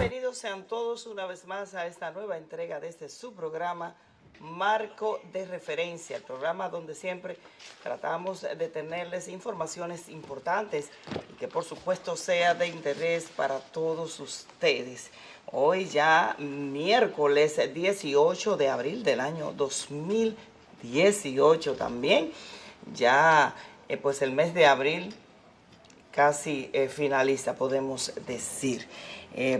Bienvenidos sean todos una vez más a esta nueva entrega de su programa Marco de Referencia, el programa donde siempre tratamos de tenerles informaciones importantes y que por supuesto sea de interés para todos ustedes. Hoy ya miércoles 18 de abril del año 2018 también, ya pues el mes de abril casi finaliza, podemos decir.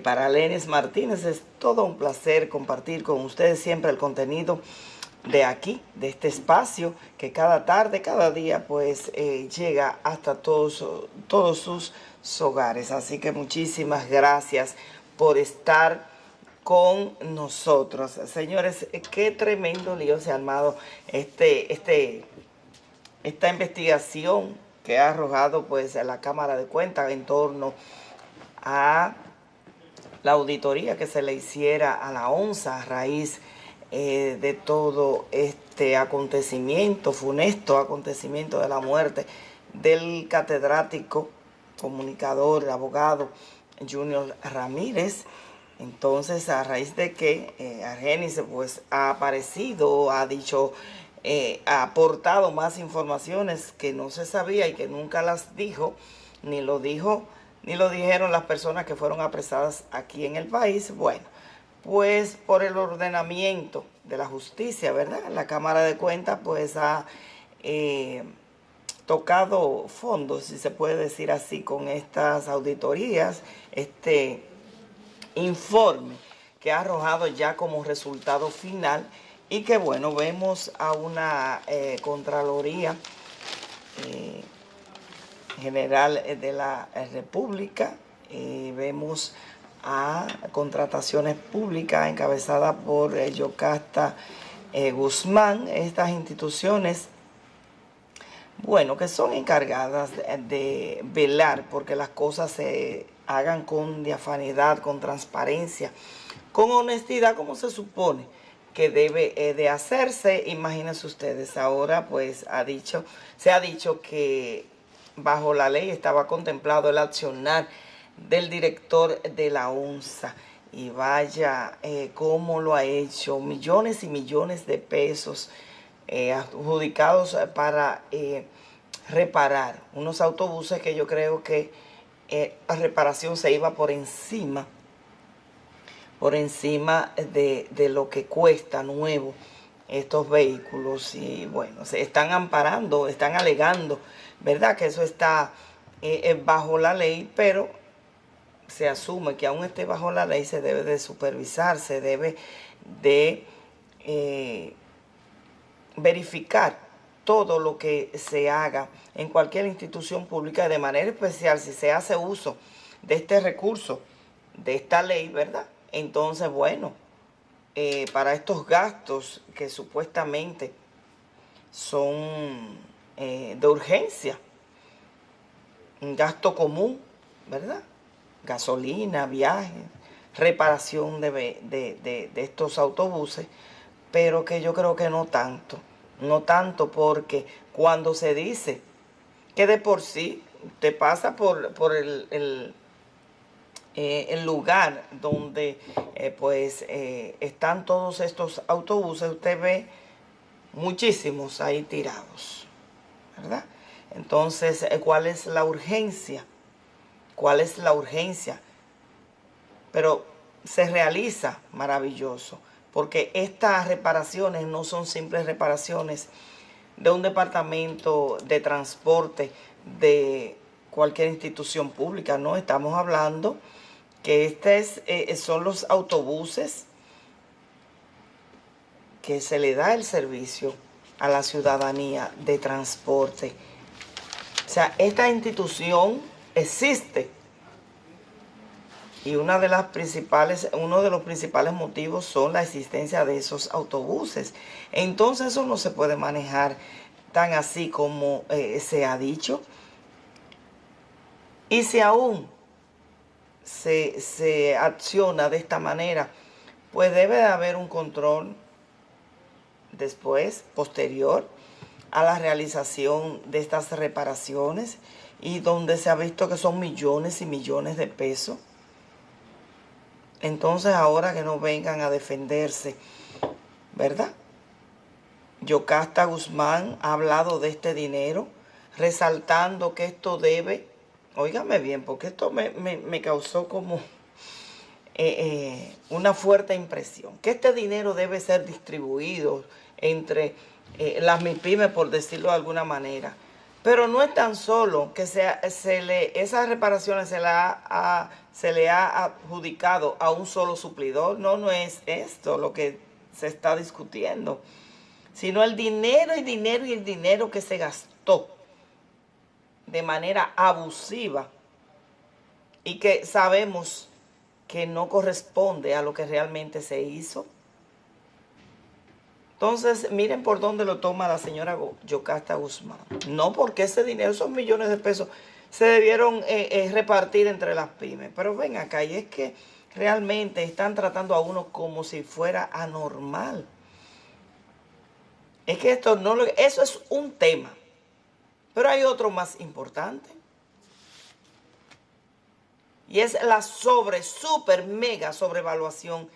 Para Lenis Martínez es todo un placer compartir con ustedes siempre el contenido de aquí, de este espacio, que cada tarde, cada día, pues llega hasta todos sus hogares. Así que muchísimas gracias por estar con nosotros. Señores, qué tremendo lío se ha armado esta investigación que ha arrojado pues la Cámara de Cuentas en torno a la auditoría que se le hiciera a la ONSA a raíz de todo este acontecimiento, funesto acontecimiento de la muerte del catedrático, comunicador, abogado Junior Ramírez. Entonces, a raíz de que Argenis pues ha aparecido, ha dicho, ha aportado más informaciones que no se sabía y que nunca las dijo, ni lo dijeron las personas que fueron apresadas aquí en el país. Bueno, pues por el ordenamiento de la justicia, ¿verdad? La Cámara de Cuentas pues ha tocado fondo, si se puede decir así, con estas auditorías, este informe que ha arrojado ya como resultado final y que bueno, vemos a una Contraloría General de la República, vemos a contrataciones públicas encabezadas por Yocasta Guzmán. Estas instituciones, bueno, que son encargadas de velar porque las cosas se hagan con diafanidad, con transparencia, con honestidad, como se supone que debe de hacerse. Imagínense ustedes, ahora pues se ha dicho que bajo la ley estaba contemplado el accionar del director de la ONSA. Y vaya cómo lo ha hecho, millones y millones de pesos adjudicados para reparar unos autobuses que yo creo que la reparación se iba por encima de lo que cuesta nuevo estos vehículos. Y bueno, se están amparando, están alegando, ¿verdad?, que eso está bajo la ley, pero se asume que aún esté bajo la ley, se debe de supervisar, se debe de verificar todo lo que se haga en cualquier institución pública, de manera especial si se hace uso de este recurso, de esta ley, ¿verdad? Entonces, bueno, para estos gastos que supuestamente son de urgencia, un gasto común, ¿verdad? Gasolina, viajes, reparación de estos autobuses, pero que yo creo que no tanto, porque cuando se dice que de por sí te pasa por el lugar donde están todos estos autobuses, usted ve muchísimos ahí tirados, ¿verdad? Entonces, ¿cuál es la urgencia? ¿Cuál es la urgencia? Pero se realiza maravilloso, porque estas reparaciones no son simples reparaciones de un departamento de transporte de cualquier institución pública, no, estamos hablando que son los autobuses que se le da el servicio a la ciudadanía de transporte. O sea, esta institución existe y uno de los principales motivos son la existencia de esos autobuses. Entonces eso no se puede manejar tan así como se ha dicho. Y si aún se acciona de esta manera, pues debe de haber un control después, posterior a la realización de estas reparaciones, y donde se ha visto que son millones y millones de pesos. Entonces ahora que no vengan a defenderse, ¿verdad? Yocasta Guzmán ha hablado de este dinero, resaltando que esto debe, óigame bien, porque esto me causó como una fuerte impresión, que este dinero debe ser distribuido entre las MIPYMES, por decirlo de alguna manera. Pero no es tan solo que esas reparaciones se le ha adjudicado a un solo suplidor. No es esto lo que se está discutiendo, sino el dinero y el dinero que se gastó de manera abusiva y que sabemos que no corresponde a lo que realmente se hizo. Entonces, miren por dónde lo toma la señora Yocasta Guzmán. No porque ese dinero, esos millones de pesos, se debieron repartir entre las pymes. Pero ven acá, y es que realmente están tratando a uno como si fuera anormal. Es que eso es un tema. Pero hay otro más importante. Y es la super, mega sobrevaluación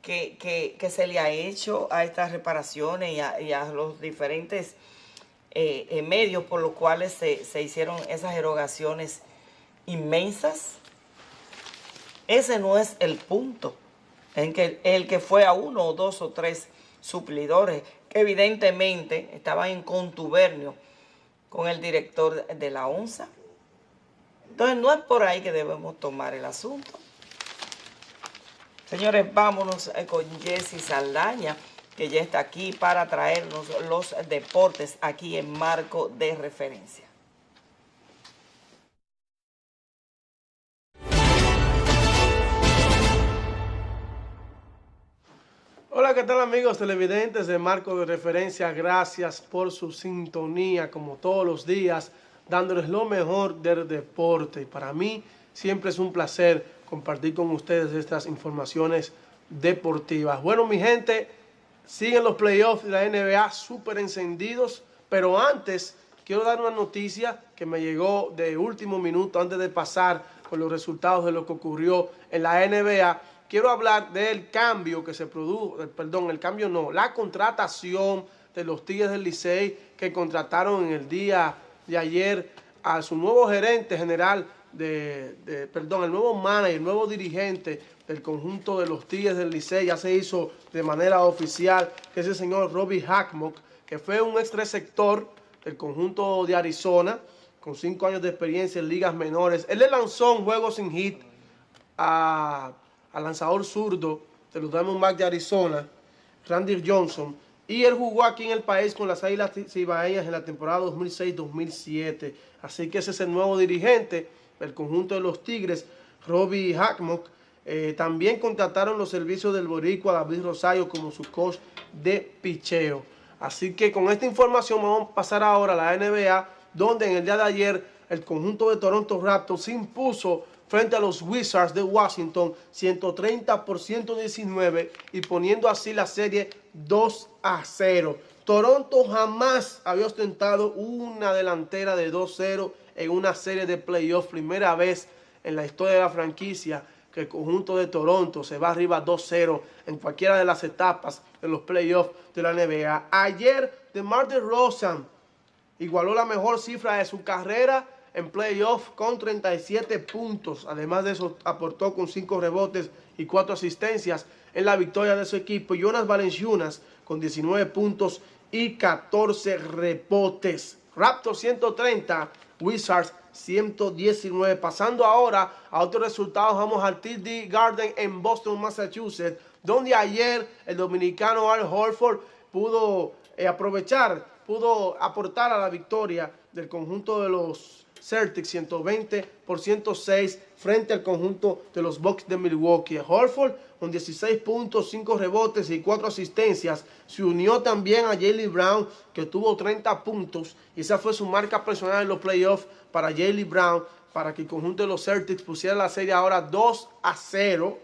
que se le ha hecho a estas reparaciones y a los diferentes medios por los cuales se hicieron esas erogaciones inmensas. Ese no es el punto, en que el que fue a 1 o 2 o 3 suplidores que evidentemente estaban en contubernio con el director de la ONSA. Entonces no es por ahí que debemos tomar el asunto. Señores, vámonos con Jessy Saldaña, que ya está aquí para traernos los deportes aquí en Marco de Referencia. Hola, ¿qué tal amigos televidentes de Marco de Referencia? Gracias por su sintonía, como todos los días, dándoles lo mejor del deporte. Y para mí siempre es un placer compartir con ustedes estas informaciones deportivas. Bueno, mi gente, siguen los playoffs de la NBA súper encendidos, pero antes quiero dar una noticia que me llegó de último minuto antes de pasar con los resultados de lo que ocurrió en la NBA. Quiero hablar del cambio que se produjo, la contratación de los Tigres del Licey, que contrataron en el día de ayer a su nuevo gerente general, el nuevo manager, el nuevo dirigente del conjunto de los Tigres del Licey. Ya se hizo de manera oficial, que es el señor Robbie Hackmock, que fue un ex receptor del conjunto de Arizona, con 5 años de experiencia en ligas menores. Él le lanzó un juego sin hit al lanzador zurdo de los Diamondbacks de Arizona, Randy Johnson, y él jugó aquí en el país con las Águilas Cibaeñas en la temporada 2006-2007. Así que ese es el nuevo dirigente del conjunto de los Tigres, Robbie Hackmock. También contrataron los servicios del boricua David Rosario como su coach de picheo. Así que con esta información vamos a pasar ahora a la NBA, donde en el día de ayer el conjunto de Toronto Raptors se impuso frente a los Wizards de Washington 130-119 y poniendo así la serie 2-0. Toronto jamás había ostentado una delantera de 2-0 en una serie de playoffs. Primera vez en la historia de la franquicia que el conjunto de Toronto se va arriba 2-0 en cualquiera de las etapas de los playoffs de la NBA. Ayer, DeMar DeRozan igualó la mejor cifra de su carrera en playoff con 37 puntos. Además de eso, aportó con 5 rebotes y 4 asistencias en la victoria de su equipo. Jonas Valanciunas con 19 puntos y 14 rebotes. Raptors 130, Wizards 119. Pasando ahora a otros resultados, vamos al TD Garden en Boston, Massachusetts, donde ayer el dominicano Al Horford pudo aportar a la victoria del conjunto de los Celtics 120-106 frente al conjunto de los Bucks de Milwaukee. Horford con 16 puntos, 5 rebotes y 4 asistencias. Se unió también a Jaylen Brown, que tuvo 30 puntos. Y esa fue su marca personal en los playoffs para Jaylen Brown, para que el conjunto de los Celtics pusiera la serie ahora 2-0.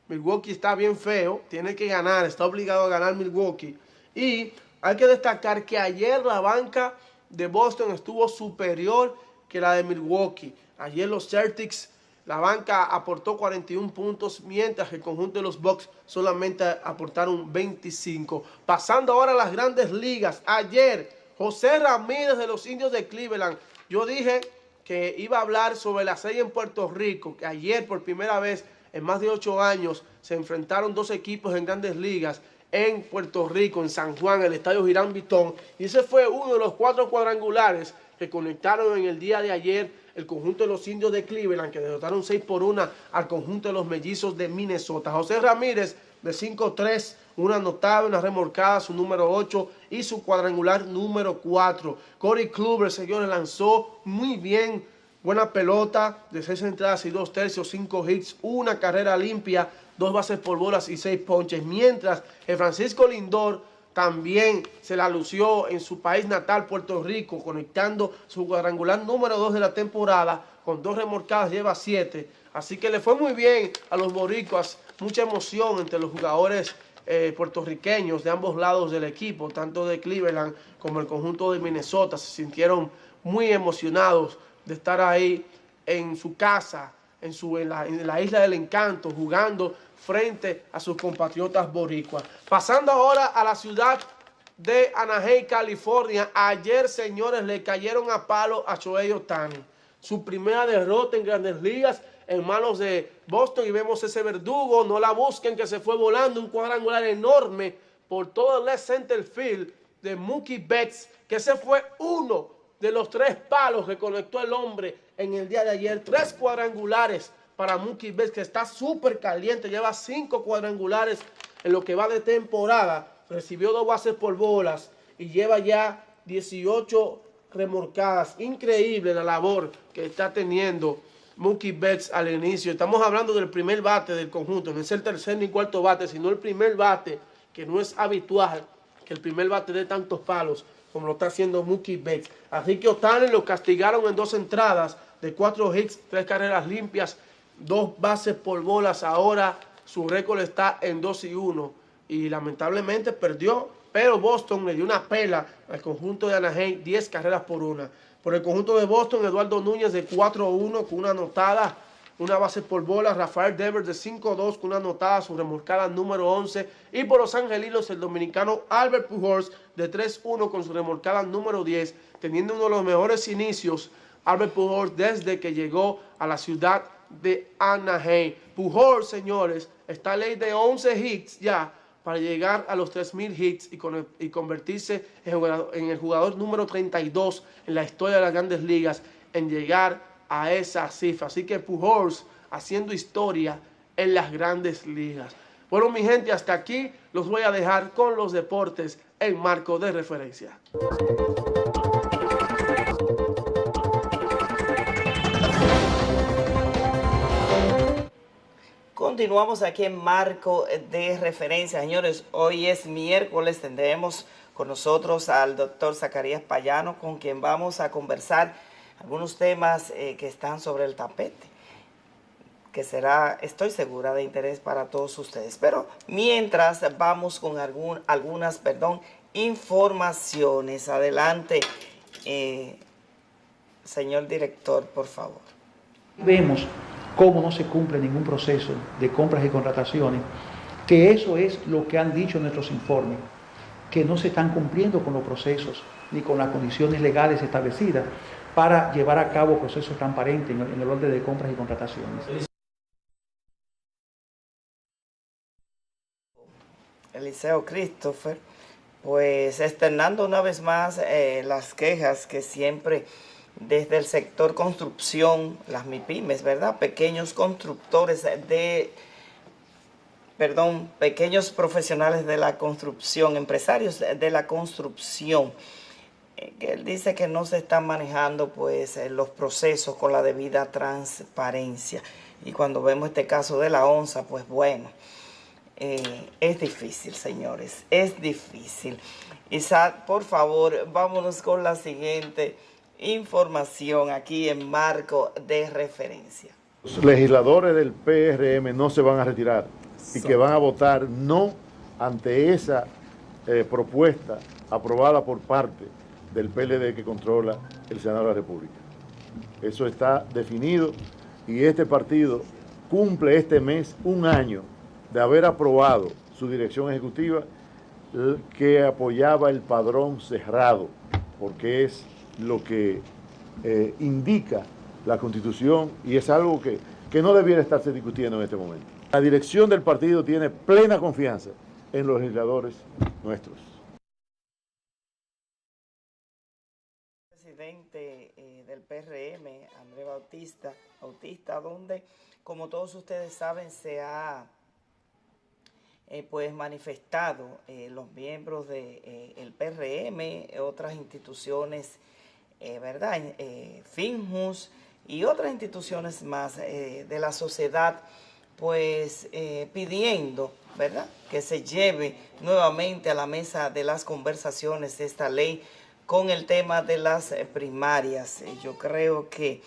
Milwaukee está bien feo, tiene que ganar, está obligado a ganar Milwaukee. Y hay que destacar que ayer la banca de Boston estuvo superior que la de Milwaukee. Ayer los Celtics La banca aportó 41 puntos, mientras que el conjunto de los Bucks solamente aportaron 25. Pasando ahora a las grandes ligas. Ayer, José Ramírez de los Indios de Cleveland. Yo dije que iba a hablar sobre la serie en Puerto Rico, que ayer por primera vez en más de 8 años se enfrentaron dos equipos en grandes ligas en Puerto Rico, en San Juan, el estadio Girán Vitón. Y ese fue uno de los 4 cuadrangulares que conectaron en el día de ayer el conjunto de los Indios de Cleveland, que derrotaron 6-1 al conjunto de los Mellizos de Minnesota. José Ramírez, de 5-3, una anotada, una remolcada, su número 8 y su cuadrangular número 4. Corey Kluber, señores, lanzó muy bien, buena pelota, de 6 entradas y 2 tercios, 5 hits, una carrera limpia, 2 bases por bolas y 6 ponches. Mientras que Francisco Lindor también se la lució en su país natal, Puerto Rico, conectando su cuadrangular número 2 de la temporada, con 2 remolcadas, lleva 7. Así que le fue muy bien a los boricuas, mucha emoción entre los jugadores puertorriqueños de ambos lados del equipo, tanto de Cleveland como el conjunto de Minnesota. Se sintieron muy emocionados de estar ahí en su casa, en la Isla del Encanto, jugando frente a sus compatriotas boricuas. Pasando ahora a la ciudad de Anaheim, California. Ayer, señores, le cayeron a palo a Shohei Ohtani. Su primera derrota en Grandes Ligas en manos de Boston, y vemos ese verdugo, no la busquen, que se fue volando un cuadrangular enorme por todo el left center field de Mookie Betts, que ese fue uno de los 3 palos que conectó el hombre en el día de ayer. 3 cuadrangulares para Mookie Betts, que está súper caliente, lleva 5 cuadrangulares en lo que va de temporada, recibió 2 bases por bolas y lleva ya 18 remolcadas. Increíble la labor que está teniendo Mookie Betts al inicio. Estamos hablando del primer bate del conjunto, no es el tercer ni cuarto bate, sino el primer bate, que no es habitual que el primer bate dé tantos palos como lo está haciendo Mookie Betts. Así que Ohtani lo castigaron en 2 entradas de 4 hits, 3 carreras limpias, 2 bases por bolas. Ahora su récord está en 2-1 y lamentablemente perdió, pero Boston le dio una pela al conjunto de Anaheim, 10 carreras por 1. Por el conjunto de Boston, Eduardo Núñez de 4-1 con una anotada, una base por bola. Rafael Devers de 5-2 con una anotada, su remolcada número 11. Y por los angelinos, el dominicano Albert Pujols de 3-1 con su remolcada número 10, teniendo uno de los mejores inicios Albert Pujols desde que llegó a la ciudad de Anaheim. Pujols, señores, está a ley de 11 hits ya para llegar a los 3,000 hits y convertirse en el jugador número 32 en la historia de las Grandes Ligas en llegar a esa cifra. Así que Pujols haciendo historia en las Grandes Ligas. Bueno, mi gente, hasta aquí los voy a dejar con los deportes en marco de referencia. Continuamos aquí en marco de referencia. Señores, hoy es miércoles, tendremos con nosotros al doctor Zacarías Payano, con quien vamos a conversar algunos temas que están sobre el tapete, que será, estoy segura, de interés para todos ustedes. Pero mientras vamos con algunas informaciones. Adelante, señor director, por favor. Vemos cómo no se cumple ningún proceso de compras y contrataciones, que eso es lo que han dicho nuestros informes, que no se están cumpliendo con los procesos ni con las condiciones legales establecidas para llevar a cabo procesos transparentes en el orden de compras y contrataciones. Eliseo Christopher, pues externando una vez más las quejas que siempre desde el sector construcción, las MIPYMES, ¿verdad? Pequeños constructores pequeños profesionales de la construcción, empresarios de la construcción, que él dice que no se están manejando pues los procesos con la debida transparencia. Y cuando vemos este caso de la ONSA, pues bueno, es difícil, señores, es difícil. Isaac, por favor, vámonos con la siguiente información aquí en marco de referencia. Los legisladores del PRM no se van a retirar y que van a votar no ante esa propuesta aprobada por parte del PLD que controla el Senado de la República. Eso está definido y este partido cumple este mes un año de haber aprobado su dirección ejecutiva que apoyaba el padrón cerrado, porque es lo que indica la Constitución y es algo que no debiera estarse discutiendo en este momento. La dirección del partido tiene plena confianza en los legisladores nuestros. Presidente del PRM, Andrés Bautista, donde, como todos ustedes saben, se ha pues manifestado los miembros del PRM, otras instituciones, ¿verdad? Finjus y otras instituciones más de la sociedad, pues pidiendo, ¿verdad?, que se lleve nuevamente a la mesa de las conversaciones esta ley con el tema de las primarias. Yo creo que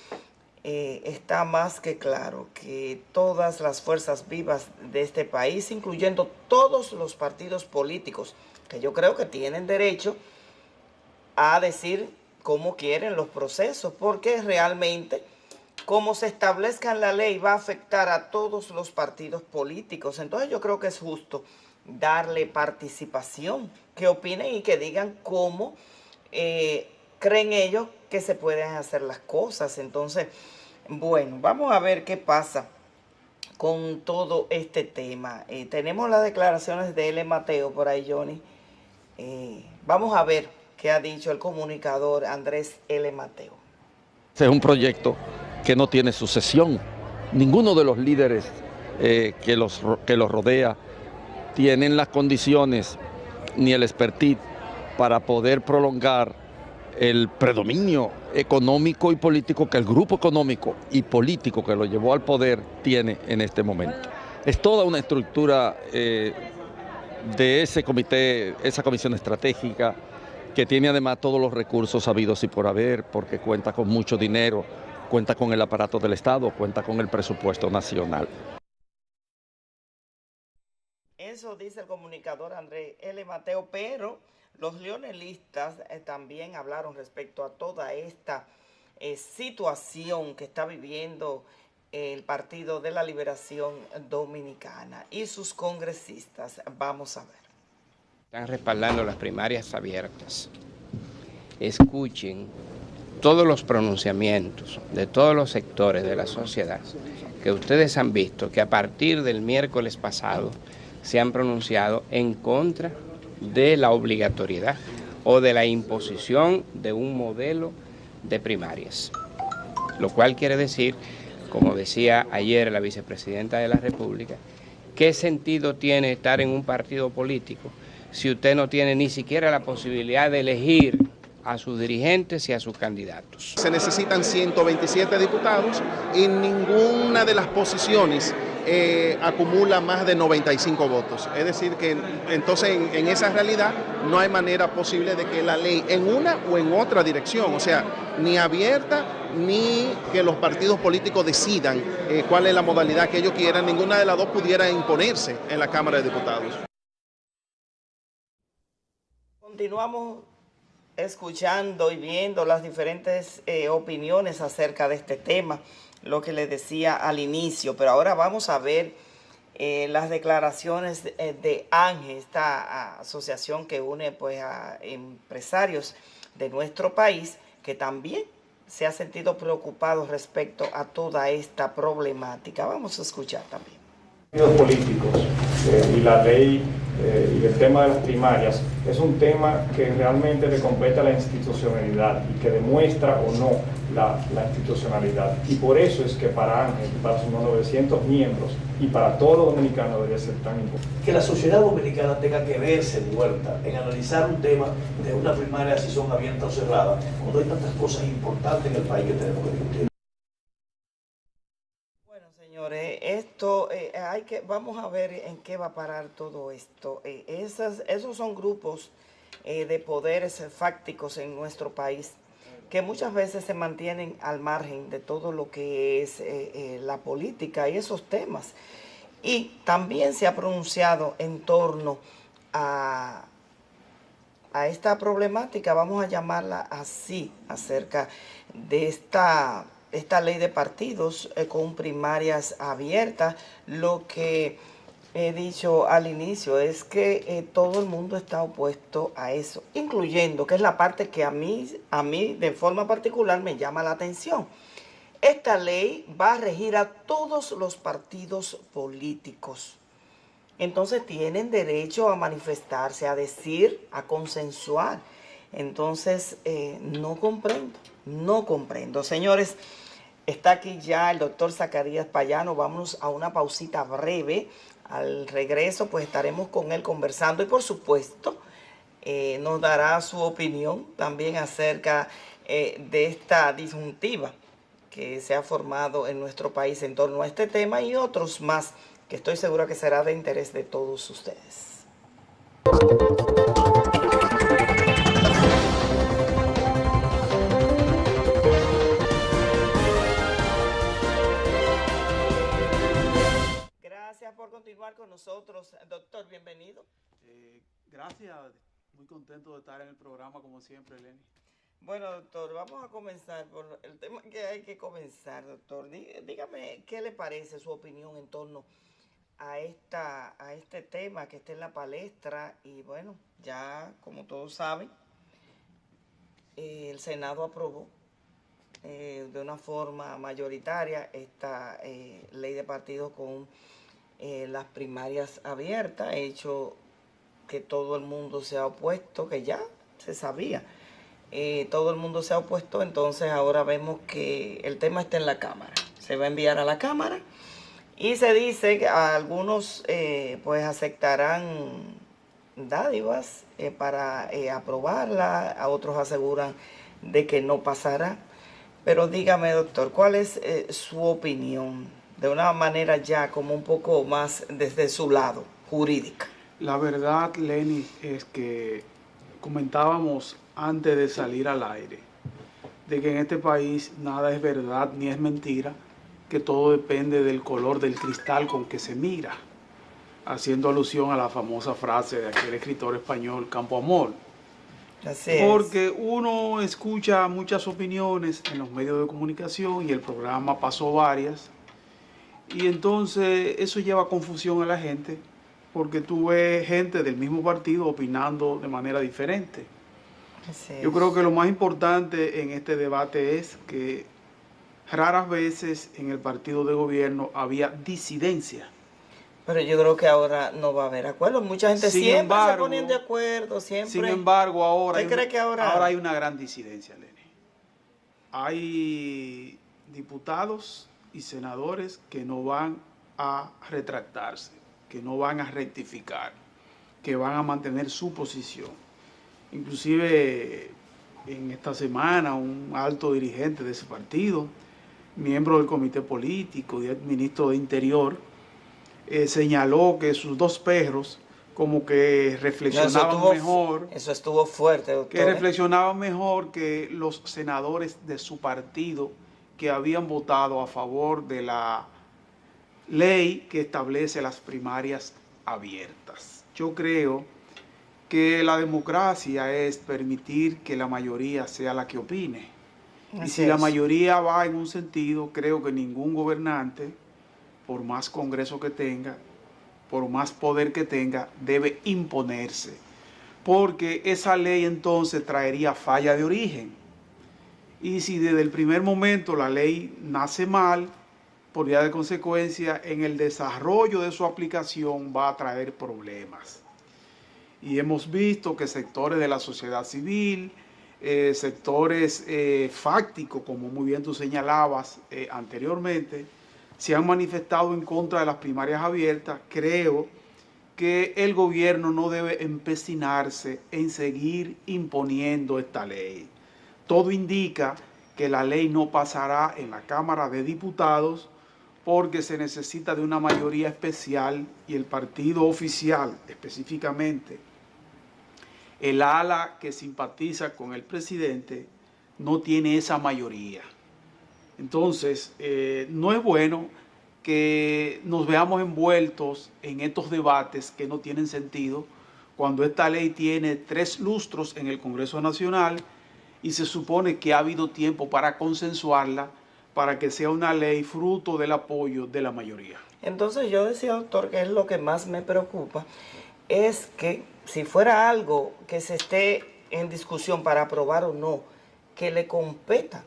está más que claro que todas las fuerzas vivas de este país, incluyendo todos los partidos políticos, que yo creo que tienen derecho a decir cómo quieren los procesos, porque realmente, como se establezca en la ley, va a afectar a todos los partidos políticos. Entonces yo creo que es justo darle participación, que opinen y que digan cómo creen ellos que se pueden hacer las cosas. Entonces, bueno, vamos a ver qué pasa con todo este tema. Tenemos las declaraciones de L. Mateo por ahí, Johnny. Vamos a ver qué ha dicho el comunicador Andrés L. Mateo. Este es un proyecto que no tiene sucesión. Ninguno de los líderes que los rodea tienen las condiciones ni el expertise para poder prolongar el predominio económico y político que el grupo económico y político que lo llevó al poder tiene en este momento. Es toda una estructura de ese comité, esa comisión estratégica, que tiene además todos los recursos habidos y por haber, porque cuenta con mucho dinero, cuenta con el aparato del Estado, cuenta con el presupuesto nacional. Eso dice el comunicador Andrés L. Mateo, pero los leonelistas también hablaron respecto a toda esta situación que está viviendo el Partido de la Liberación Dominicana y sus congresistas. Vamos a ver. Están respaldando las primarias abiertas. Escuchen todos los pronunciamientos de todos los sectores de la sociedad que ustedes han visto que a partir del miércoles pasado se han pronunciado en contra de la obligatoriedad o de la imposición de un modelo de primarias. Lo cual quiere decir, como decía ayer la vicepresidenta de la República, ¿qué sentido tiene estar en un partido político si usted no tiene ni siquiera la posibilidad de elegir a sus dirigentes y a sus candidatos? Se necesitan 127 diputados y ninguna de las posiciones acumula más de 95 votos. Es decir, que entonces en esa realidad no hay manera posible de que la ley en una o en otra dirección, o sea, ni abierta ni que los partidos políticos decidan cuál es la modalidad que ellos quieran, ninguna de las dos pudiera imponerse en la Cámara de Diputados. Continuamos escuchando y viendo las diferentes opiniones acerca de este tema, lo que les decía al inicio, pero ahora vamos a ver las declaraciones de ANGE, esta asociación que une pues a empresarios de nuestro país, que también se ha sentido preocupado respecto a toda esta problemática. Vamos a escuchar también. Los políticos y la ley y el tema de las primarias es un tema que realmente le compete a la institucionalidad y que demuestra o no la institucionalidad. Y por eso es que para Ángel, para sus 900 miembros y para todo dominicano debería ser tan importante. Que la sociedad dominicana tenga que verse envuelta en analizar un tema de una primaria, si son abiertas o cerradas, cuando hay tantas cosas importantes en el país que tenemos que discutir. Señores, esto vamos a ver en qué va a parar todo esto. Esos son grupos de poderes fácticos en nuestro país que muchas veces se mantienen al margen de todo lo que es la política y esos temas. Y también se ha pronunciado en torno a esta problemática, vamos a llamarla así, acerca de esta esta ley de partidos con primarias abiertas. Lo que he dicho al inicio es que todo el mundo está opuesto a eso, incluyendo, que es la parte que a mí de forma particular me llama la atención. Esta ley va a regir a todos los partidos políticos. Entonces tienen derecho a manifestarse, a decir, a consensuar. Entonces no comprendo. Señores, está aquí ya el doctor Zacarías Payano. Vámonos a una pausita breve. Al regreso pues estaremos con él conversando y por supuesto nos dará su opinión también acerca de esta disyuntiva que se ha formado en nuestro país en torno a este tema y otros más que estoy segura que será de interés de todos ustedes. Gracias por continuar con nosotros. Doctor, bienvenido. Gracias, muy contento de estar en el programa como siempre, Lenny. Bueno, doctor, vamos a comenzar por el tema que hay que comenzar, doctor. Dígame qué le parece su opinión en torno a este tema que está en la palestra. Y bueno, ya como todos saben, el Senado aprobó de una forma mayoritaria esta ley de partidos con las primarias abiertas, hecho que todo el mundo se ha opuesto, que ya se sabía. Todo el mundo se ha opuesto, entonces ahora vemos que el tema está en la Cámara. Se va a enviar a la Cámara y se dice que algunos pues aceptarán dádivas para aprobarla, a otros aseguran de que no pasará. Pero dígame, doctor, ¿cuál es su opinión? De una manera ya como un poco más desde su lado, jurídica. La verdad, Lenny, es que comentábamos antes de salir al aire de que en este país nada es verdad ni es mentira, que todo depende del color del cristal con que se mira, haciendo alusión a la famosa frase de aquel escritor español Campoamor. Así es. Porque uno escucha muchas opiniones en los medios de comunicación y el programa pasó varias, y entonces eso lleva confusión a la gente, porque tú ves gente del mismo partido opinando de manera diferente. Yo creo que lo más importante en este debate es que raras veces en el partido de gobierno había disidencia. Pero yo creo que ahora no va a haber acuerdo. Mucha gente siempre se ponen de acuerdo, siempre. Sin embargo, ahora hay una gran disidencia, Lenny. Hay diputados y senadores que no van a retractarse, que no van a rectificar, que van a mantener su posición. Inclusive en esta semana un alto dirigente de ese partido, miembro del comité político y ministro de Interior, señaló que sus dos perros como que reflexionaban mejor. Eso estuvo fuerte, doctor. Que reflexionaban mejor que los senadores de su partido que habían votado a favor de la ley que establece las primarias abiertas. Yo creo que la democracia es permitir que la mayoría sea la que opine. Y si la mayoría va en un sentido, creo que ningún gobernante, por más congreso que tenga, por más poder que tenga, debe imponerse. Porque esa ley entonces traería falla de origen. Y si desde el primer momento la ley nace mal, por vía de consecuencia, en el desarrollo de su aplicación va a traer problemas. Y hemos visto que sectores de la sociedad civil, sectores fácticos, como muy bien tú señalabas anteriormente, se han manifestado en contra de las primarias abiertas. Creo que el gobierno no debe empecinarse en seguir imponiendo esta ley. Todo indica que la ley no pasará en la Cámara de Diputados porque se necesita de una mayoría especial y el partido oficial, específicamente el ala que simpatiza con el presidente, no tiene esa mayoría. Entonces, no es bueno que nos veamos envueltos en estos debates que no tienen sentido cuando esta ley tiene 3 lustros en el Congreso Nacional y se supone que ha habido tiempo para consensuarla para que sea una ley fruto del apoyo de la mayoría. Entonces yo decía, doctor, que es lo que más me preocupa, es que si fuera algo que se esté en discusión para aprobar o no, que le competa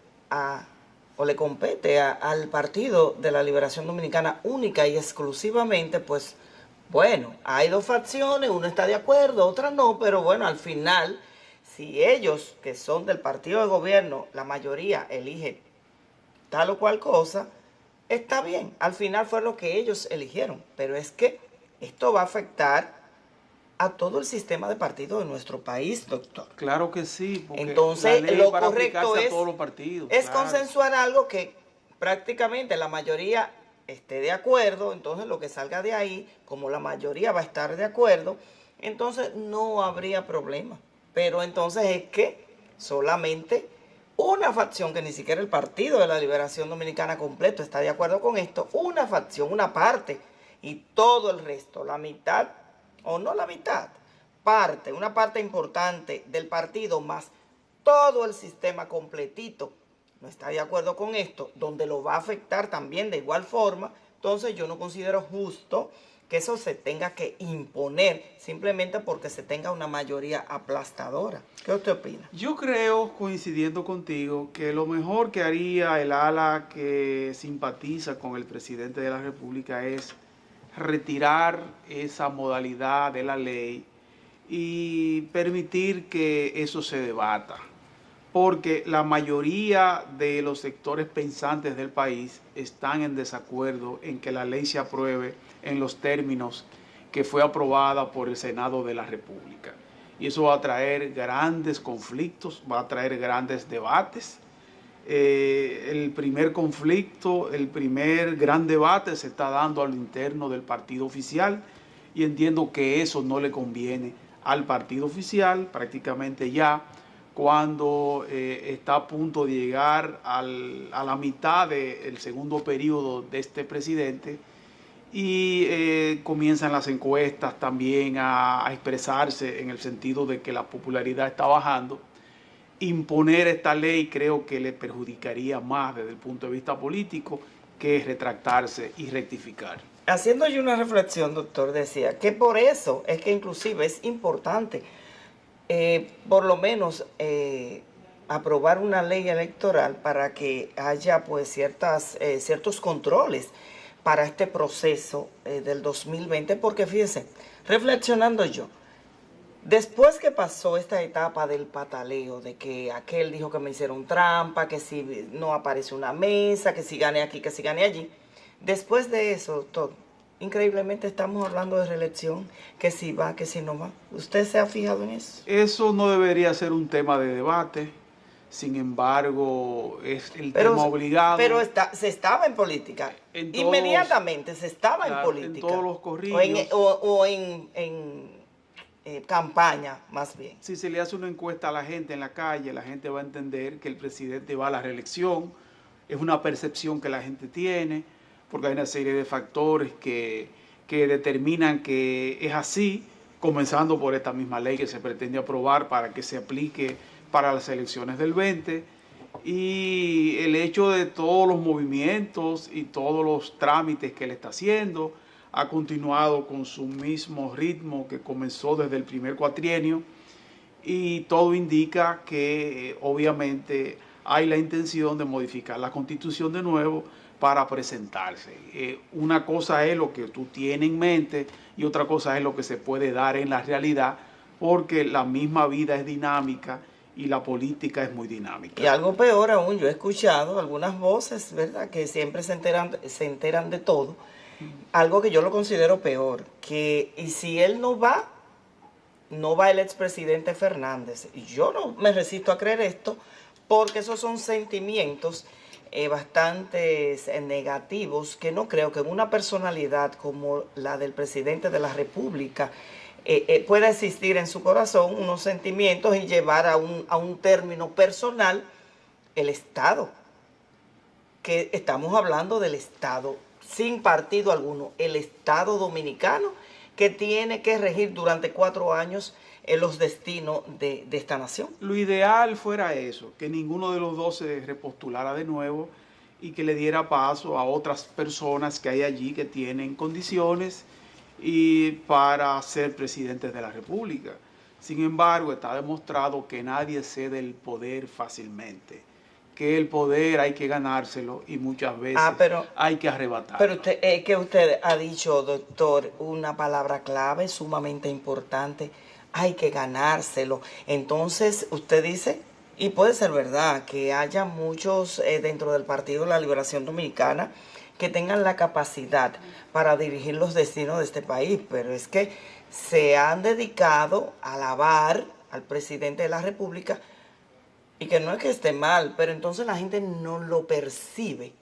al Partido de la Liberación Dominicana única y exclusivamente, pues bueno, hay dos facciones, una está de acuerdo, otra no, pero bueno, al final, si ellos que son del partido de gobierno, la mayoría elige tal o cual cosa, está bien, al final fue lo que ellos eligieron, pero es que esto va a afectar a todo el sistema de partidos de nuestro país, doctor. Claro que sí, porque entonces la ley lo para correcto aplicarse es, a todos los partidos, es claro, consensuar algo que prácticamente la mayoría esté de acuerdo, entonces lo que salga de ahí, como la mayoría va a estar de acuerdo, entonces no habría problema. Pero entonces es que solamente una facción, que ni siquiera el Partido de la Liberación Dominicana completo está de acuerdo con esto, una facción, una parte, y todo el resto, la mitad, o no la mitad, parte, una parte importante del partido más todo el sistema completito no está de acuerdo con esto, donde lo va a afectar también de igual forma, entonces yo no considero justo que eso se tenga que imponer simplemente porque se tenga una mayoría aplastadora. ¿Qué usted opina? Yo creo, coincidiendo contigo, que lo mejor que haría el ala que simpatiza con el presidente de la República es retirar esa modalidad de la ley y permitir que eso se debata, porque la mayoría de los sectores pensantes del país están en desacuerdo en que la ley se apruebe en los términos que fue aprobada por el Senado de la República. Y eso va a traer grandes conflictos, va a traer grandes debates. El primer conflicto, el primer gran debate se está dando a lo interno del partido oficial y entiendo que eso no le conviene al partido oficial prácticamente ya cuando está a punto de llegar a la mitad del segundo periodo de este presidente y comienzan las encuestas también a expresarse en el sentido de que la popularidad está bajando. Imponer esta ley creo que le perjudicaría más desde el punto de vista político que retractarse y rectificar. Haciendo yo una reflexión, doctor, decía que por eso es que inclusive es importante por lo menos aprobar una ley electoral para que haya pues ciertos controles para este proceso del 2020, porque fíjense, reflexionando yo, después que pasó esta etapa del pataleo, de que aquel dijo que me hicieron trampa, que si no aparece una mesa, que si gane aquí, que si gane allí, después de eso, doctor, increíblemente estamos hablando de reelección, que si va, que si no va. ¿Usted se ha fijado en eso? Eso no debería ser un tema de debate, sin embargo, es el tema obligado. Pero se estaba en política, inmediatamente se estaba en política. En todos los corrillos. O en campaña, más bien. Si se le hace una encuesta a la gente en la calle, la gente va a entender que el presidente va a la reelección, es una percepción que la gente tiene, porque hay una serie de factores que determinan que es así, comenzando por esta misma ley que se pretende aprobar para que se aplique para las elecciones del 20, y el hecho de todos los movimientos y todos los trámites que él está haciendo, ha continuado con su mismo ritmo que comenzó desde el primer cuatrienio, y todo indica que obviamente hay la intención de modificar la Constitución de nuevo para presentarse. Una cosa es lo que tú tienes en mente y otra cosa es lo que se puede dar en la realidad, porque la misma vida es dinámica y la política es muy dinámica. Y algo peor aún, yo he escuchado algunas voces, ¿verdad?, que siempre se enteran de todo. Algo que yo lo considero peor, que y si él no va el expresidente Fernández. Y yo no me resisto a creer esto, porque esos son sentimientos bastante negativos que no creo que en una personalidad como la del presidente de la República pueda existir en su corazón unos sentimientos y llevar a un término personal el Estado. Que estamos hablando del Estado sin partido alguno, el Estado dominicano que tiene que regir durante 4 años los destinos de esta nación. Lo ideal fuera eso, que ninguno de los dos se repostulara de nuevo y que le diera paso a otras personas que hay allí que tienen condiciones y para ser presidentes de la República. Sin embargo, está demostrado que nadie cede el poder fácilmente, que el poder hay que ganárselo y muchas veces hay que arrebatarlo. Pero usted ha dicho, doctor, una palabra clave sumamente importante, hay que ganárselo. Entonces, usted dice, y puede ser verdad, que haya muchos dentro del Partido de la Liberación Dominicana que tengan la capacidad para dirigir los destinos de este país, pero es que se han dedicado a alabar al presidente de la República, y que no es que esté mal, pero entonces la gente no lo percibe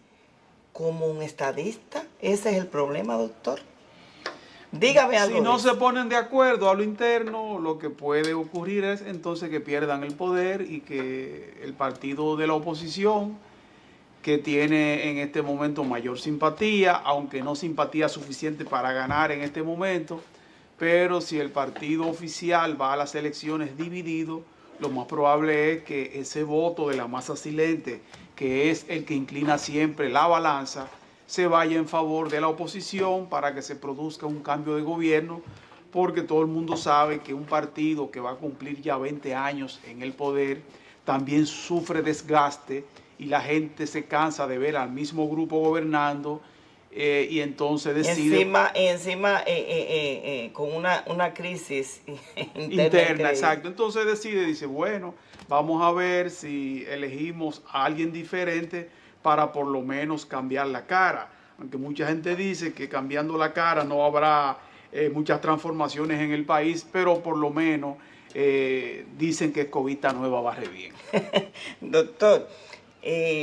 como un estadista. Ese es el problema, doctor. Dígame algo. Si no se ponen de acuerdo a lo interno, lo que puede ocurrir es entonces que pierdan el poder y que el partido de la oposición, que tiene en este momento mayor simpatía, aunque no simpatía suficiente para ganar en este momento, pero si el partido oficial va a las elecciones dividido, lo más probable es que ese voto de la masa silente, que es el que inclina siempre la balanza, se vaya en favor de la oposición para que se produzca un cambio de gobierno, porque todo el mundo sabe que un partido que va a cumplir ya 20 años en el poder también sufre desgaste y la gente se cansa de ver al mismo grupo gobernando y entonces decide... Encima con una crisis interna, exacto. Entonces dice, bueno, vamos a ver si elegimos a alguien diferente para por lo menos cambiar la cara. Aunque mucha gente dice que cambiando la cara no habrá muchas transformaciones en el país, pero por lo menos dicen que Escobita Nueva barre bien. Doctor,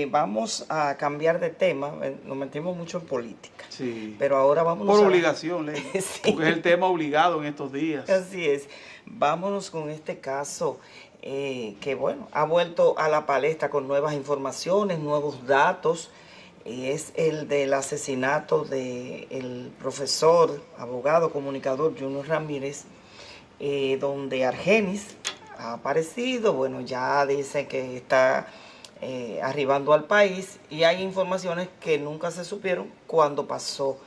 vamos a cambiar de tema. Nos metimos mucho en política. Sí. Pero ahora vamos por obligación, sí. Porque es el tema obligado en estos días. Así es. Vámonos con este caso que, bueno, ha vuelto a la palestra con nuevas informaciones, nuevos datos. Es el del asesinato del profesor, abogado, comunicador Junior Ramírez, donde Argenis ha aparecido. Bueno, ya dice que está arribando al país y hay informaciones que nunca se supieron cuando pasó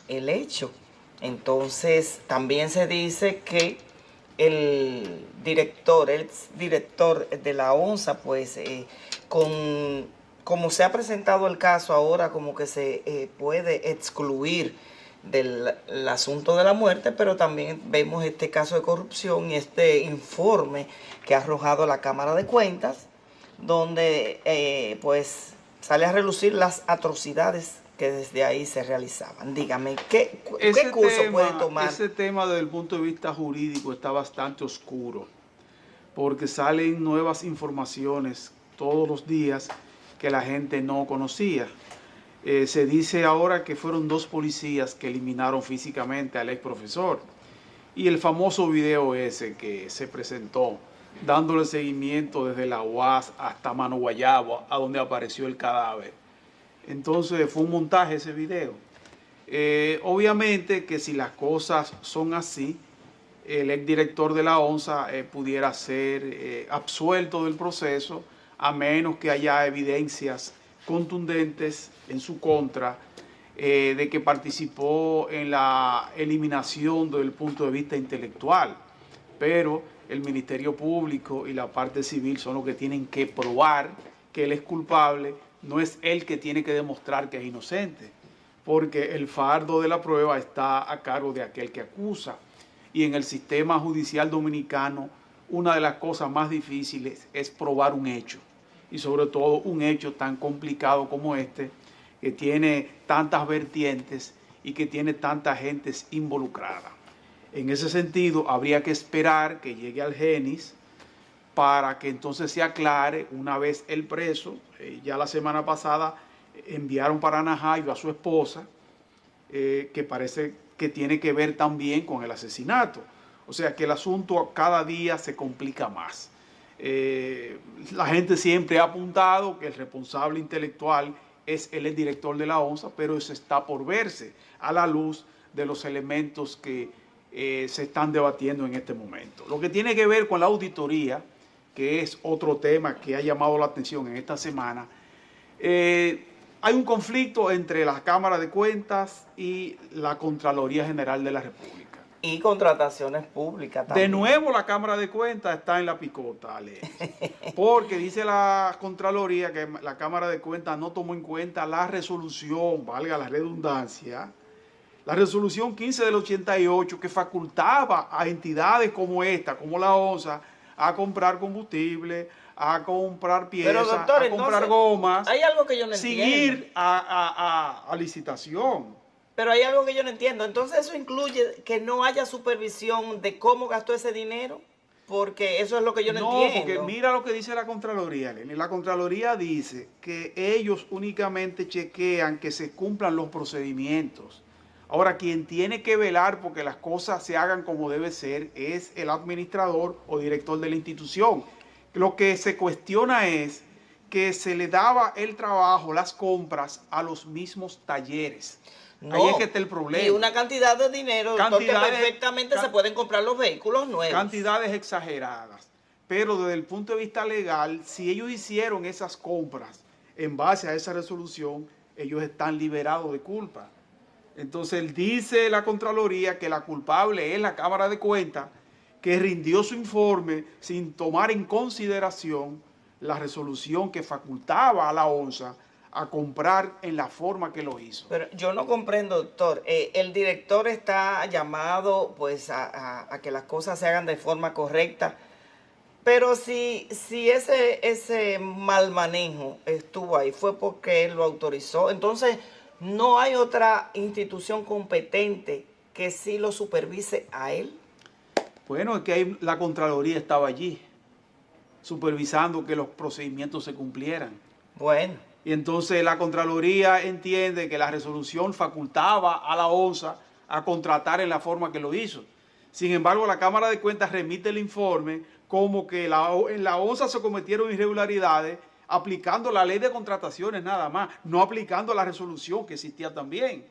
el hecho. Entonces, también se dice que el exdirector de la ONSA, pues, como se ha presentado el caso ahora, como que se puede excluir del asunto de la muerte, pero también vemos este caso de corrupción y este informe que ha arrojado la Cámara de Cuentas, donde pues sale a relucir las atrocidades que desde ahí se realizaban. Dígame, ¿qué curso puede tomar? Ese tema desde el punto de vista jurídico está bastante oscuro, porque salen nuevas informaciones todos los días que la gente no conocía. Se dice ahora que fueron 2 policías que eliminaron físicamente al ex profesor. Y el famoso video ese que se presentó, dándole seguimiento desde la UAS hasta Mano Guayabo, a donde apareció el cadáver. Entonces fue un montaje ese video. Obviamente que si las cosas son así, el exdirector de la ONSA pudiera ser absuelto del proceso, a menos que haya evidencias contundentes en su contra de que participó en la eliminación desde el punto de vista intelectual. Pero el Ministerio Público y la parte civil son los que tienen que probar que él es culpable, no es él que tiene que demostrar que es inocente, porque el fardo de la prueba está a cargo de aquel que acusa. Y en el sistema judicial dominicano, una de las cosas más difíciles es probar un hecho, y sobre todo un hecho tan complicado como este, que tiene tantas vertientes y que tiene tanta gente involucrada. En ese sentido, habría que esperar que llegue Argenis para que entonces se aclare una vez el preso. Ya la semana pasada enviaron para Najayo a su esposa, que parece que tiene que ver también con el asesinato. O sea que el asunto cada día se complica más. La gente siempre ha apuntado que el responsable intelectual es el exdirector de la ONSA, pero eso está por verse a la luz de los elementos que se están debatiendo en este momento. Lo que tiene que ver con la auditoría, que es otro tema que ha llamado la atención en esta semana, hay un conflicto entre la Cámara de Cuentas y la Contraloría General de la República. Y contrataciones públicas también. De nuevo la Cámara de Cuentas está en la picota, Ale. Porque dice la Contraloría que la Cámara de Cuentas no tomó en cuenta la resolución, valga la redundancia, la resolución 15 del 88 que facultaba a entidades como esta, como la ONSA, a comprar combustible, a comprar piezas, pero, doctor, a comprar gomas, hay algo que yo no sin entiendo. Ir a licitación. Pero hay algo que yo no entiendo. Entonces eso incluye que no haya supervisión de cómo gastó ese dinero, porque eso es lo que yo no entiendo. No, porque mira lo que dice la Contraloría, Lenny. La Contraloría dice que ellos únicamente chequean que se cumplan los procedimientos. Ahora, quien tiene que velar porque las cosas se hagan como debe ser es el administrador o director de la institución. Lo que se cuestiona es que se le daba el trabajo, las compras, a los mismos talleres. No, ahí es que está el problema. Y una cantidad de dinero, doctor, que perfectamente se pueden comprar los vehículos nuevos. Cantidades exageradas. Pero desde el punto de vista legal, si ellos hicieron esas compras en base a esa resolución, ellos están liberados de culpa. Entonces dice la Contraloría que la culpable es la Cámara de Cuentas, que rindió su informe sin tomar en consideración la resolución que facultaba a la ONSA a comprar en la forma que lo hizo. Pero yo no comprendo, doctor. El director está llamado pues a que las cosas se hagan de forma correcta, pero si ese mal manejo estuvo ahí fue porque él lo autorizó, entonces no hay otra institución competente que sí lo supervise a él. Bueno, es que la Contraloría estaba allí supervisando que los procedimientos se cumplieran. Bueno. Y entonces la Contraloría entiende que la resolución facultaba a la ONSA a contratar en la forma que lo hizo. Sin embargo, la Cámara de Cuentas remite el informe como que en la ONSA se cometieron irregularidades aplicando la ley de contrataciones nada más, no aplicando la resolución que existía también.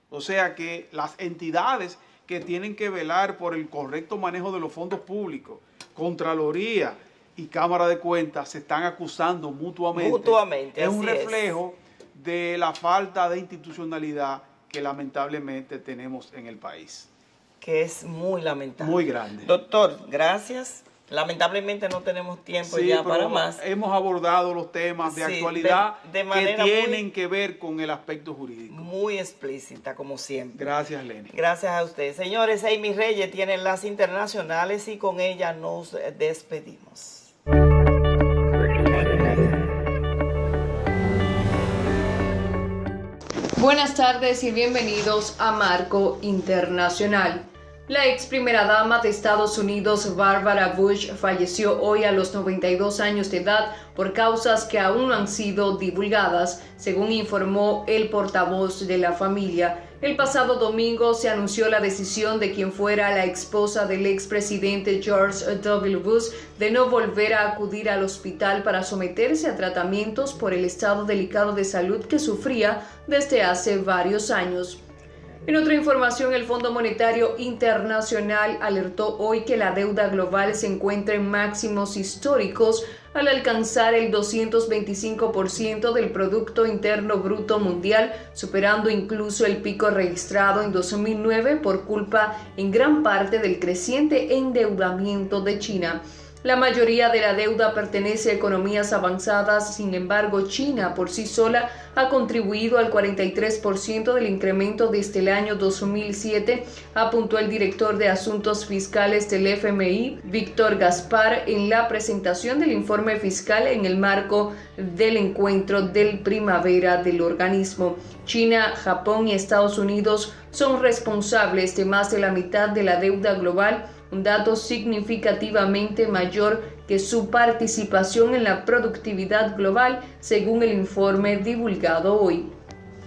O sea que las entidades que tienen que velar por el correcto manejo de los fondos públicos, Contraloría y Cámara de Cuentas, se están acusando mutuamente. Es un reflejo de la falta de institucionalidad que lamentablemente tenemos en el país. Que es muy lamentable. Muy grande. Doctor, gracias. Lamentablemente no tenemos tiempo ya para más. Hemos abordado los temas de actualidad que tienen que ver con el aspecto jurídico. Muy explícita, como siempre. Gracias, Lenny. Gracias a usted. Señores, Amy Reyes tiene enlaces internacionales y con ella nos despedimos. Buenas tardes y bienvenidos a Marco Internacional. La ex primera dama de Estados Unidos, Barbara Bush, falleció hoy a los 92 años de edad por causas que aún no han sido divulgadas, según informó el portavoz de la familia. El pasado domingo se anunció la decisión de quien fuera la esposa del expresidente George W. Bush de no volver a acudir al hospital para someterse a tratamientos por el estado delicado de salud que sufría desde hace varios años. En otra información, el Fondo Monetario Internacional alertó hoy que la deuda global se encuentra en máximos históricos al alcanzar el 225% del Producto Interno Bruto Mundial, superando incluso el pico registrado en 2009 por culpa en gran parte del creciente endeudamiento de China. La mayoría de la deuda pertenece a economías avanzadas, sin embargo, China por sí sola ha contribuido al 43% del incremento desde el año 2007, apuntó el director de Asuntos Fiscales del FMI, Víctor Gaspar, en la presentación del informe fiscal en el marco del encuentro del primavera del organismo. China, Japón y Estados Unidos son responsables de más de la mitad de la deuda global, un dato significativamente mayor que su participación en la productividad global, según el informe divulgado hoy.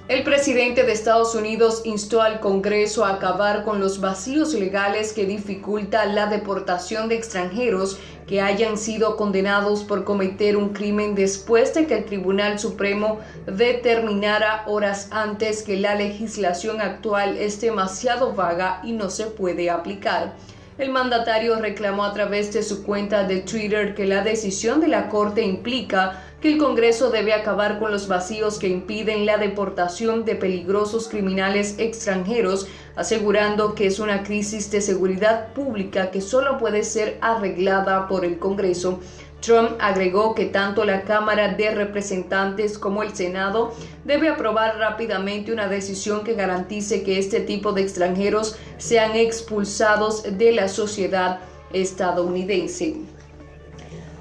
El presidente de Estados Unidos instó al Congreso a acabar con los vacíos legales que dificultan la deportación de extranjeros que hayan sido condenados por cometer un crimen después de que el Tribunal Supremo determinara horas antes que la legislación actual es demasiado vaga y no se puede aplicar. El mandatario reclamó a través de su cuenta de Twitter que la decisión de la Corte implica que el Congreso debe acabar con los vacíos que impiden la deportación de peligrosos criminales extranjeros, asegurando que es una crisis de seguridad pública que solo puede ser arreglada por el Congreso. Trump agregó que tanto la Cámara de Representantes como el Senado debe aprobar rápidamente una decisión que garantice que este tipo de extranjeros sean expulsados de la sociedad estadounidense.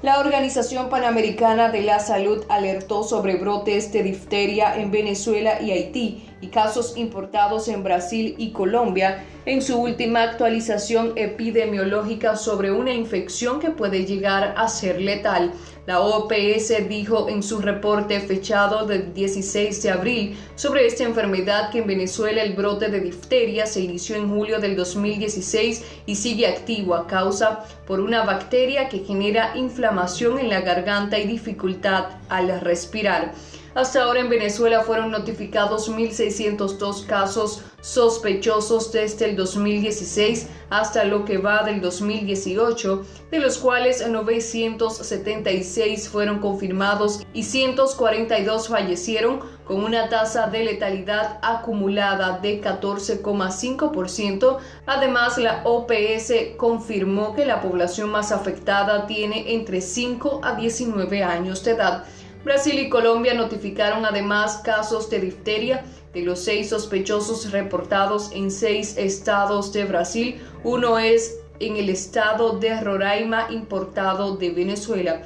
La Organización Panamericana de la Salud alertó sobre brotes de difteria en Venezuela y Haití y casos importados en Brasil y Colombia en su última actualización epidemiológica sobre una infección que puede llegar a ser letal. La OPS dijo en su reporte fechado del 16 de abril sobre esta enfermedad que en Venezuela el brote de difteria se inició en julio del 2016 y sigue activo a causa por una bacteria que genera inflamación en la garganta y dificultad al respirar. Hasta ahora en Venezuela fueron notificados 1.602 casos sospechosos desde el 2016 hasta lo que va del 2018, de los cuales 976 fueron confirmados y 142 fallecieron, con una tasa de letalidad acumulada de 14,5%. Además, la OPS confirmó que la población más afectada tiene entre 5 a 19 años de edad. Brasil y Colombia notificaron además casos de difteria. De los 6 sospechosos reportados en 6 estados de Brasil, uno es en el estado de Roraima, importado de Venezuela.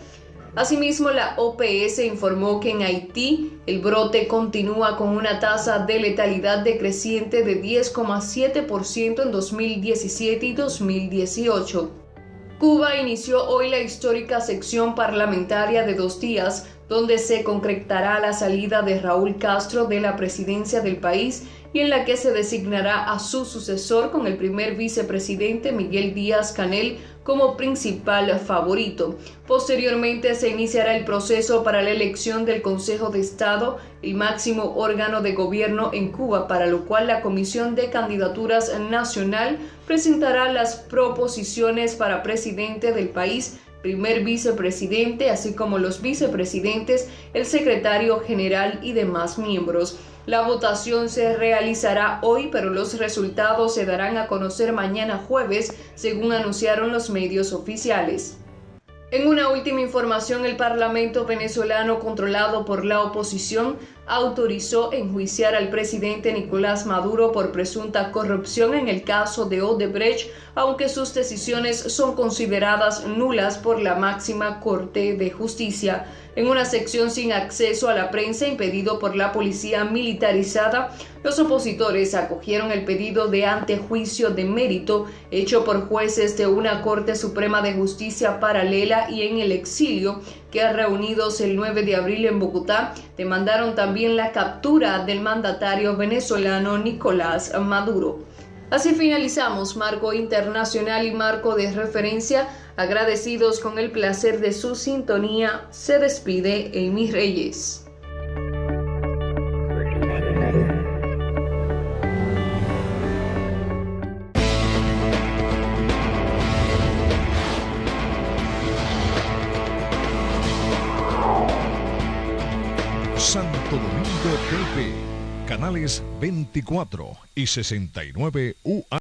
Asimismo, la OPS informó que en Haití el brote continúa con una tasa de letalidad decreciente de 10,7% en 2017 y 2018. Cuba inició hoy la histórica sección parlamentaria de 2 días, donde se concretará la salida de Raúl Castro de la presidencia del país y en la que se designará a su sucesor con el primer vicepresidente Miguel Díaz-Canel como principal favorito. Posteriormente se iniciará el proceso para la elección del Consejo de Estado, el máximo órgano de gobierno en Cuba, para lo cual la Comisión de Candidaturas Nacional presentará las proposiciones para presidente del país, primer vicepresidente, así como los vicepresidentes, el secretario general y demás miembros. La votación se realizará hoy, pero los resultados se darán a conocer mañana jueves, según anunciaron los medios oficiales. En una última información, el Parlamento venezolano, controlado por la oposición, autorizó enjuiciar al presidente Nicolás Maduro por presunta corrupción en el caso de Odebrecht, aunque sus decisiones son consideradas nulas por la máxima Corte de Justicia. En una sección sin acceso a la prensa impedido por la policía militarizada, los opositores acogieron el pedido de antejuicio de mérito hecho por jueces de una Corte Suprema de Justicia paralela y en el exilio, que reunidos el 9 de abril en Bogotá, demandaron también la captura del mandatario venezolano Nicolás Maduro. Así finalizamos Marco Internacional y Marco de Referencia. Agradecidos con el placer de su sintonía, se despide Amy Reyes. Santo Domingo TV, canales 24 y 69 UA.